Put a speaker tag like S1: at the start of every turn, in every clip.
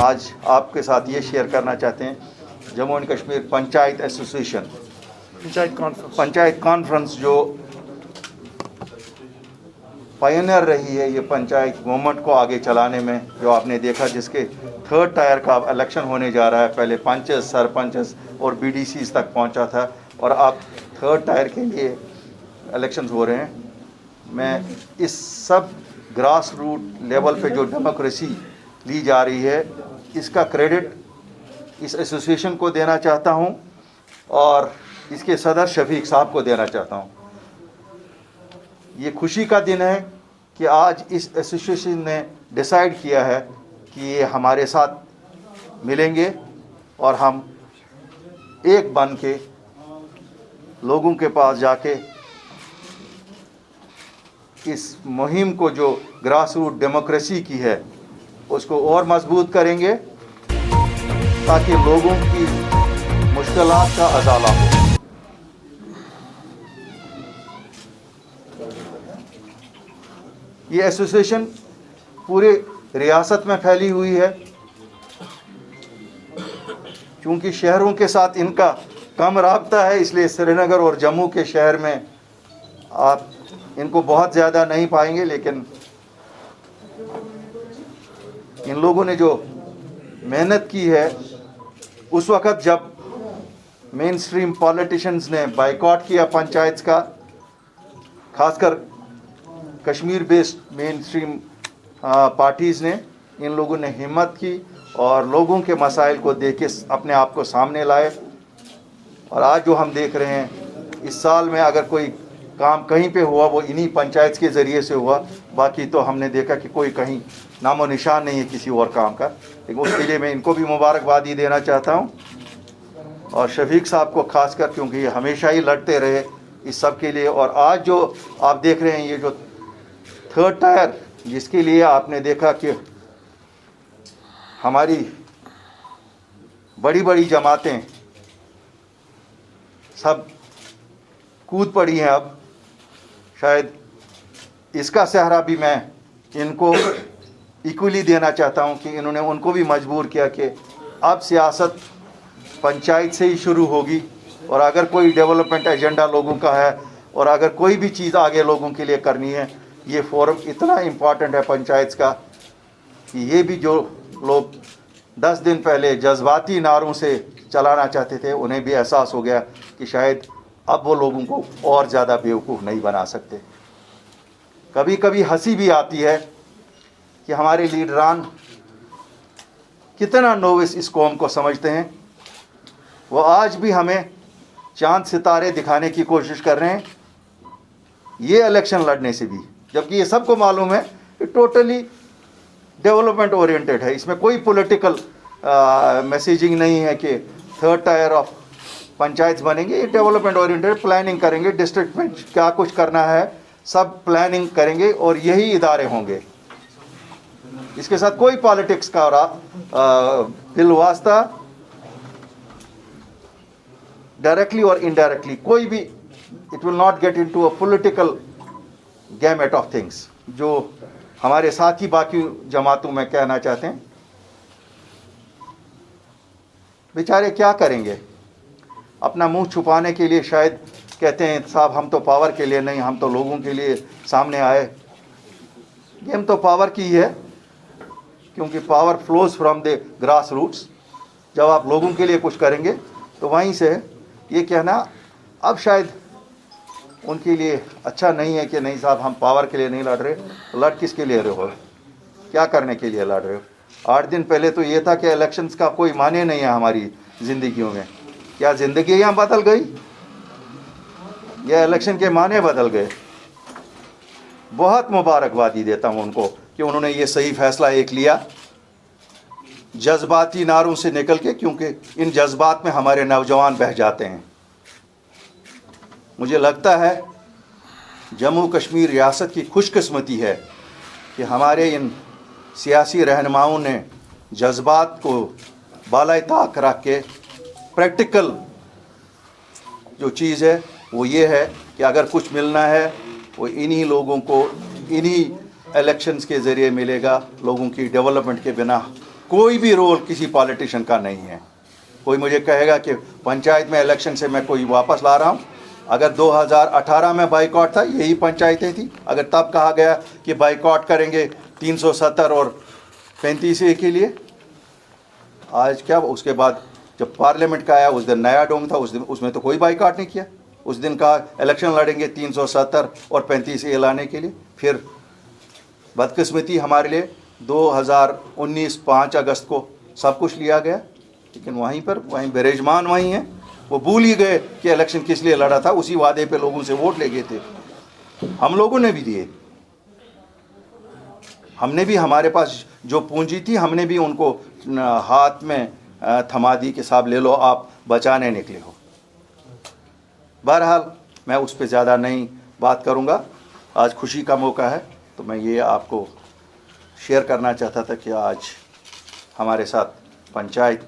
S1: आज आपके साथ ये शेयर करना चाहते हैं। Jammu and Kashmir panchayat association, panchayat conference जो पायनियर रही है ये पंचायत मूवमेंट को आगे चलाने में, जो आपने देखा जिसके थर्ड टायर का इलेक्शन होने जा रहा है। पहले पंचेस, सरपंचेस और बीडीसीज तक पहुंचा था और अब थर्ड टायर के लिए इलेक्शंस हो रहे हैं। मैं इस सब ग्रास रूट लेवल पे जो डेमोक्रेसी ली जा रही है इसका क्रेडिट इस एसोसिएशन को देना चाहता हूं और इसके सदर शफीक साहब को देना चाहता हूं। ये खुशी का दिन है कि आज इस एसोसिएशन ने डिसाइड किया है कि ये हमारे साथ मिलेंगे और हम एक बन के लोगों के पास जाके इस मुहिम को जो ग्रास रूट डेमोक्रेसी की है उसको और मजबूत करेंगे ताकि लोगों की मुश्किलात का अजाला हो। ये एसोसिएशन पूरे रियासत में फैली हुई है। चूँकि शहरों के साथ इनका कम राब्ता है इसलिए श्रीनगर और जम्मू के शहर में आप इनको बहुत ज़्यादा नहीं पाएंगे, लेकिन इन लोगों ने जो मेहनत की है उस वक़्त जब मेन स्ट्रीम पॉलिटिशियंस ने बाइकॉट किया पंचायत का, खासकर Kashmir based main stream parties ने, इन लोगों ने हिम्मत की और लोगों के मसाइल को देख के अपने आप को सामने लाए। और आज जो हम देख रहे हैं इस साल में अगर कोई काम कहीं पे हुआ वो इन्हीं पंचायत के ज़रिए से हुआ, बाकी तो हमने देखा कि कोई कहीं नामो निशान नहीं है किसी और काम का। लेकिन उसके लिए मैं इनको भी मुबारकबादी देना चाहता हूँ और शफीक साहब को खासकर, क्योंकि ये हमेशा ही लड़ते रहे इस सब के लिए। और आज जो आप देख रहे हैं ये जो थर्ड टायर, जिसके लिए आपने देखा कि हमारी बड़ी बड़ी जमातें सब कूद पड़ी हैं, अब शायद इसका सहारा भी मैं इनको इक्वली देना चाहता हूं कि इन्होंने उनको भी मजबूर किया कि अब सियासत पंचायत से ही शुरू होगी और अगर कोई डेवलपमेंट एजेंडा लोगों का है और अगर कोई भी चीज़ आगे लोगों के लिए करनी है, ये फोरम इतना इम्पॉर्टेंट है पंचायत का कि ये भी जो लोग 10 दिन पहले जज्बाती नारों से चलाना चाहते थे उन्हें भी एहसास हो गया कि शायद अब वो लोगों को और ज़्यादा बेवकूफ़ नहीं बना सकते। कभी कभी हंसी भी आती है कि हमारे लीडरान कितना नोविस इस कौम को समझते हैं। वो आज भी हमें चांद सितारे दिखाने की कोशिश कर रहे हैं ये इलेक्शन लड़ने से भी, जबकि ये सबको मालूम है कि टोटली डेवलपमेंट ओरिएंटेड है। इसमें कोई पॉलिटिकल मैसेजिंग नहीं है कि थर्ड टायर ऑफ पंचायत बनेंगे। ये डेवलपमेंट ओरिएंटेड प्लानिंग करेंगे, डिस्ट्रिक्ट में क्या कुछ करना है सब प्लानिंग करेंगे और यही इदारे होंगे। इसके साथ कोई पॉलिटिक्स का बिलवास्ता डायरेक्टली और इनडायरेक्टली कोई भी, it will not get into a political gamete of things, जो हमारे साथ ही बाकी जमातों में कहना चाहते हैं। बेचारे क्या करेंगे, अपना मुंह छुपाने के लिए शायद कहते हैं साहब हम तो पावर के लिए नहीं, हम तो लोगों के लिए सामने आए। गेम तो पावर की है, क्योंकि power flows from the grass roots. जब आप लोगों के लिए कुछ करेंगे तो वहीं से ये कहना अब शायद उनके लिए अच्छा नहीं है कि नहीं साहब हम पावर के लिए नहीं लड़ रहे। तो लड़ किसके लिए रहे हो, क्या करने के लिए लड़ रहे हो? 8 दिन पहले तो ये था कि इलेक्शंस का कोई माने नहीं है हमारी ज़िंदगियों में। क्या ज़िंदगियाँ बदल गई या इलेक्शन के माने बदल गए? बहुत मुबारकबादी देता हूँ उनको कि उन्होंने ये सही फैसला एक लिया जज्बाती नारों से निकल के, क्योंकि इन जज्बात में हमारे नौजवान बह जाते हैं। मुझे लगता है जम्मू कश्मीर रियासत की खुशकिस्मती है कि हमारे इन सियासी रहनुमाओं ने जज्बात को बालाए ताक रख के प्रैक्टिकल जो चीज़ है वो ये है कि अगर कुछ मिलना है वो इन्हीं लोगों को इन्हीं इलेक्शंस के ज़रिए मिलेगा। लोगों की डेवलपमेंट के बिना कोई भी रोल किसी पॉलिटिशियन का नहीं है। कोई मुझे कहेगा कि पंचायत में इलेक्शन से मैं कोई वापस ला रहा हूँ, अगर 2018 में बाइकआउट था, यही पंचायतें थी, अगर तब कहा गया कि बाइकआउट करेंगे 370 और 35A के लिए, आज क्या, उसके बाद जब पार्लियामेंट का आया उस दिन नया डोंग था, उस दिन उसमें तो कोई बाइकआउट नहीं किया। उस दिन कहा इलेक्शन लड़ेंगे 370 और 35A लाने के लिए। फिर बदकिस्मती हमारे लिए 2019 5 अगस्त को सब कुछ लिया गया, लेकिन वहीं बिराजमान वहीं हैं। वो भूल ही गए कि इलेक्शन किस लिए लड़ा था। उसी वादे पे लोगों से वोट ले गए थे, हम लोगों ने भी दिए। हमने भी, हमारे पास जो पूंजी थी हमने भी उनको हाथ में थमा दी कि साहब ले लो, आप बचाने निकले हो। बहरहाल मैं उस पर ज़्यादा नहीं बात करूँगा। आज खुशी का मौका है तो मैं ये आपको शेयर करना चाहता था कि आज हमारे साथ पंचायत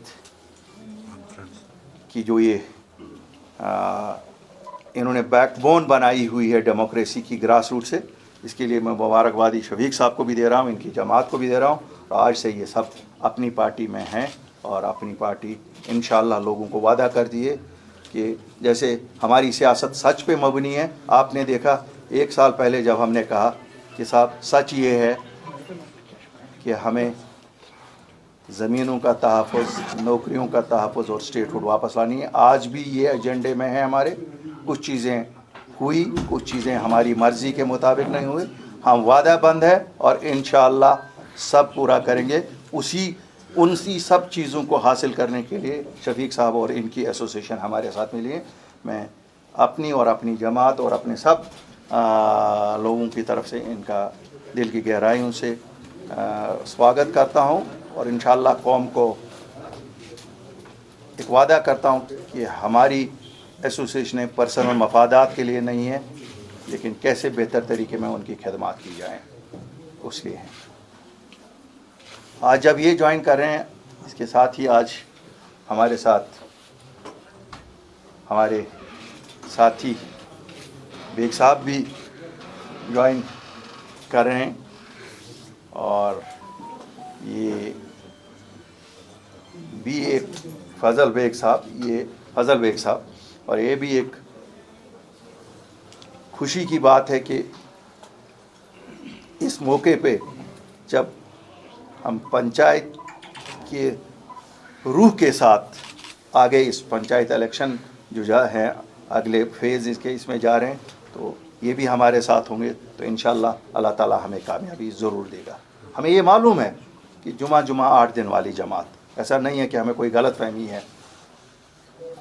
S1: की जो ये इन्होंने बैकबोन बनाई हुई है डेमोक्रेसी की ग्रास रूट से, इसके लिए मैं मुबारकबादी शफीक साहब को भी दे रहा हूँ, इनकी जमात को भी दे रहा हूँ। और आज से ये सब अपनी पार्टी में हैं और अपनी पार्टी इंशाअल्लाह लोगों को वादा कर दिए कि जैसे हमारी सियासत सच पे मबनी है। आपने देखा 1 साल पहले जब हमने कहा कि साहब सच ये है कि हमें ज़मीनों का तहफ़्फ़ुज़, नौकरियों का तहफ़्फ़ुज़ और स्टेटहुड वापस लानी है, आज भी ये एजेंडे में है हमारे। कुछ चीज़ें हुई, कुछ चीज़ें हमारी मर्ज़ी के मुताबिक नहीं हुई। हम वादाबंद है और इंशाअल्लाह सब पूरा करेंगे। उनसी सब चीज़ों को हासिल करने के लिए शफीक साहब और इनकी एसोसिएशन हमारे साथ मिली है। मैं अपनी और अपनी जमात और अपने सब लोगों की तरफ से इनका दिल की गहराइयों से स्वागत करता हूँ और इंशाअल्लाह कौम को एक वादा करता हूँ कि हमारी एसोसिएशन पर्सनल मफादात के लिए नहीं है, लेकिन कैसे बेहतर तरीके में उनकी खिदमत की जाए उसलिए है। आज जब ये ज्वाइन कर रहे हैं, इसके साथ ही आज हमारे साथ हमारे साथी बेग साहब भी ज्वाइन कर रहे हैं और ये भी एक फजल बेग साहब और ये भी एक खुशी की बात है कि इस मौके पे जब हम पंचायत के रूह के साथ आगे इस पंचायत इलेक्शन जो है अगले फेज़ इसमें जा रहे हैं, तो ये भी हमारे साथ होंगे, तो इंशाअल्लाह अल्लाह ताला हमें कामयाबी ज़रूर देगा। हमें ये मालूम है कि जुमा 8 दिन वाली जमात, ऐसा नहीं है कि हमें कोई गलत फहमी है।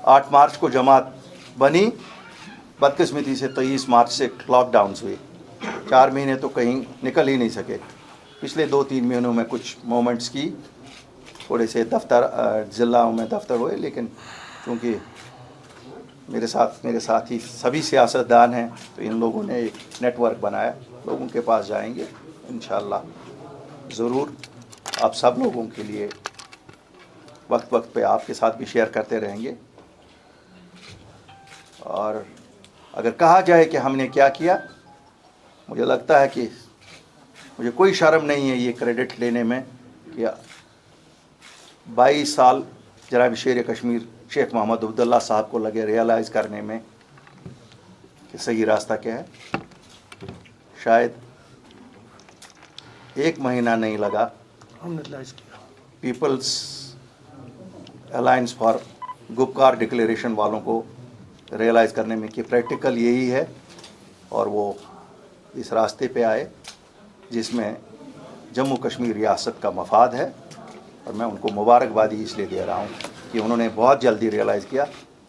S1: 8 मार्च को जमात बनी, बदकिस्मती से 23 मार्च से लॉकडाउन्स हुए, 4 महीने तो कहीं निकल ही नहीं सके। पिछले 2-3 महीनों में कुछ मोमेंट्स की, थोड़े से दफ्तर ज़िलों में दफ्तर हुए, लेकिन क्योंकि मेरे साथ ही सभी सियासतदान हैं, तो इन लोगों ने एक नेटवर्क बनाया, लोगों के पास जाएंगे इंशाअल्लाह ज़रूर। आप सब लोगों के लिए वक्त पे आपके साथ भी शेयर करते रहेंगे। और अगर कहा जाए कि हमने क्या किया, मुझे लगता है कि मुझे कोई शर्म नहीं है ये क्रेडिट लेने में कि 22 साल जनाब शेर कश्मीर शेख मोहम्मद अब्दुल्ला साहब को लगे रियलाइज़ करने में कि सही रास्ता क्या है। शायद 1 महीना नहीं लगा peoples alliance for Gupkar declaration वालों को रियलाइज़ करने में कि प्रैक्टिकल यही है, और वो इस रास्ते पे आए जिसमें जम्मू कश्मीर रियासत का मफाद है। और मैं उनको मुबारकबादी इसलिए दे रहा हूँ कि उन्होंने बहुत जल्दी रियलाइज़ किया,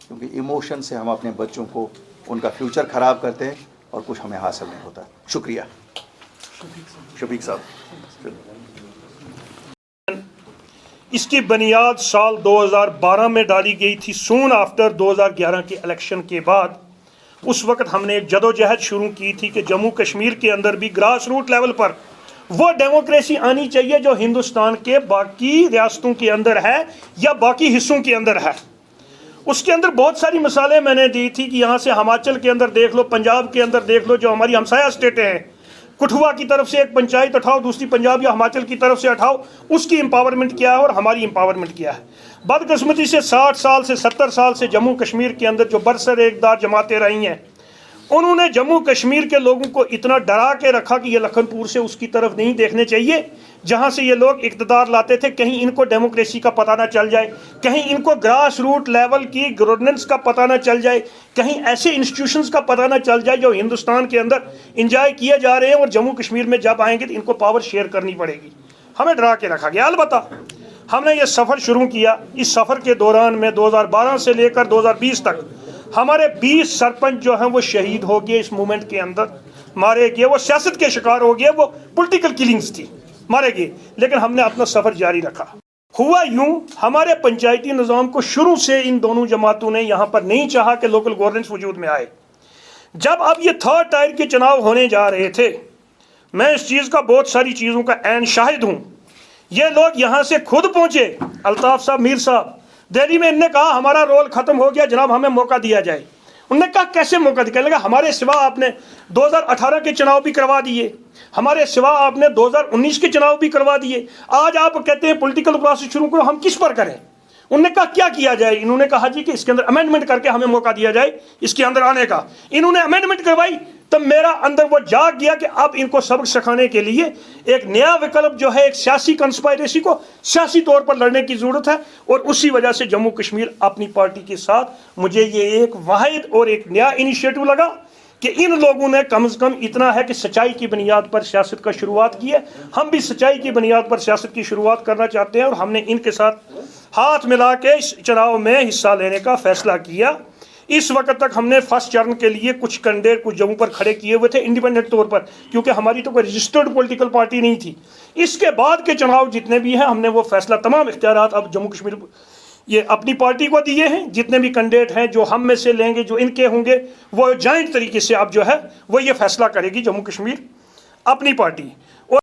S1: क्योंकि इमोशन से हम अपने बच्चों को उनका फ्यूचर ख़राब करते हैं और कुछ हमें हासिल नहीं होता। शुक्रिया शफीक साहब।
S2: इसकी बुनियाद साल 2012 में डाली गई थी, सून आफ्टर 2011 के इलेक्शन के बाद। उस वक्त हमने एक जदोजहद शुरू की थी कि जम्मू कश्मीर के अंदर भी ग्रास रूट लेवल पर वो डेमोक्रेसी आनी चाहिए जो हिंदुस्तान के बाकी रियासतों के अंदर है या बाकी हिस्सों के अंदर है। उसके अंदर बहुत सारी मिसालें मैंने दी थी कि यहाँ से हिमाचल के अंदर देख लो, पंजाब के अंदर देख लो, जो हमारी हमसाया स्टेटें हैं, कठुआ की तरफ से एक पंचायत उठाओ, दूसरी पंजाब या हिमाचल की तरफ से उठाओ, उसकी एम्पावरमेंट क्या है और हमारी एम्पावरमेंट क्या है। बदकिस्मती से 60 साल से 70 साल से जम्मू कश्मीर के अंदर जो बरसर-ए-इक़्तिदार जमातें रही हैं, उन्होंने जम्मू कश्मीर के लोगों को इतना डरा के रखा कि ये लखनपुर से उसकी तरफ नहीं देखने चाहिए जहाँ से ये लोग इक़्तिदार लाते थे। कहीं इनको डेमोक्रेसी का पता ना चल जाए, कहीं इनको ग्रास रूट लेवल की गवर्नेंस का पता ना चल जाए, कहीं ऐसे इंस्टीट्यूशंस का पता ना चल जाए जो हिंदुस्तान के अंदर इंजॉय किए जा रहे हैं, और जम्मू कश्मीर में जब आएंगे तो इनको पावर शेयर करनी पड़ेगी। हमें डरा के रखा गया। अलबत्ता हमने ये सफ़र शुरू किया। इस सफ़र के दौरान में 2012 से लेकर 2020 तक हमारे 20 सरपंच जो हैं वो शहीद हो गए, इस मूवमेंट के अंदर मारे गए, वो सियासत के शिकार हो गए, वो पॉलिटिकल किलिंग्स थी, मारे गए। लेकिन हमने अपना सफ़र जारी रखा। हुआ यूं, हमारे पंचायती निज़ाम को शुरू से इन दोनों जमातों ने यहाँ पर नहीं चाहा कि लोकल गवर्नेंस वजूद में आए। जब अब ये थर्ड टायर के चुनाव होने जा रहे थे, मैं इस चीज़ का बहुत सारी चीज़ों का ऐन शाहिद हूँ। ये लोग यहाँ से खुद पहुँचे, अल्ताफ़ साहब, मीर साहब, दिल्ली में इनने कहा हमारा रोल ख़त्म हो गया जनाब, हमें मौका दिया जाए। उनने कहा कैसे मौका दिया? लगा हमारे सिवा आपने 2018 के चुनाव भी करवा दिए, हमारे सिवा आपने 2019 के चुनाव भी करवा दिए, आज आप कहते हैं पॉलिटिकल प्रोसेस शुरू करो, हम किस पर करें? उन्होंने कहा क्या किया जाए? इन्होंने कहा जी कि इसके अंदर अमेंडमेंट करके हमें मौका दिया जाए इसके अंदर आने का। इन्होंने अमेंडमेंट करवाई, तब मेरा अंदर वो जाग गया कि अब इनको सबक सिखाने के लिए एक नया विकल्प जो है, एक सियासी कंस्पायरेसी को सियासी तौर पर लड़ने की ज़रूरत है। और उसी वजह से जम्मू कश्मीर अपनी पार्टी के साथ, मुझे ये एक वाहिद और एक नया इनिशिएटिव लगा कि इन लोगों ने कम से कम इतना है कि सच्चाई की बुनियाद पर सियासत का शुरुआत की है। हम भी सच्चाई की बुनियाद पर सियासत की शुरुआत करना चाहते हैं, और हमने इनके साथ हाथ मिला के इस चुनाव में हिस्सा लेने का फैसला किया। इस वक्त तक हमने फर्स्ट चरण के लिए कुछ कैंडिडेट कुछ जगहों पर खड़े किए हुए थे इंडिपेंडेंट तौर पर, क्योंकि हमारी तो कोई रजिस्टर्ड पॉलिटिकल पार्टी नहीं थी। इसके बाद के चुनाव जितने भी हैं, हमने वो फैसला, तमाम इख्तियारात अब जम्मू कश्मीर ये अपनी पार्टी को दिए हैं। जितने भी कैंडिडेट हैं जो हम में से लेंगे, जो इनके होंगे, वो जॉइंट तरीके से अब जो है वो ये फैसला करेगी जम्मू कश्मीर अपनी पार्टी। और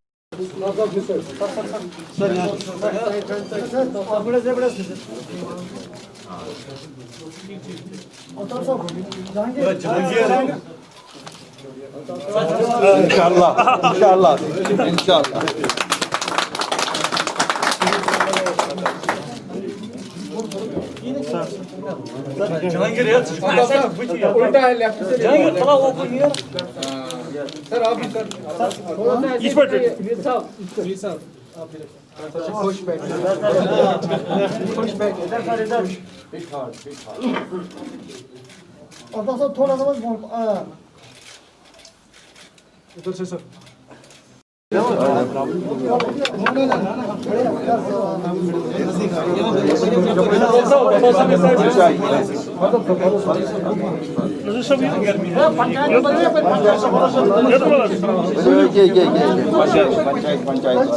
S2: इंशाअल्लाह इंशाअल्लाह इंशाअल्लाह
S3: उल्टा है, लेफ्ट से जाएंगे, थोड़ा वो क्लियर सर। आप
S2: इस पर
S3: साहब खुश बैठ, खुश बैठ, इधर सर, इधर और साहब थोड़ा सा इधर से सर।
S1: पंचायत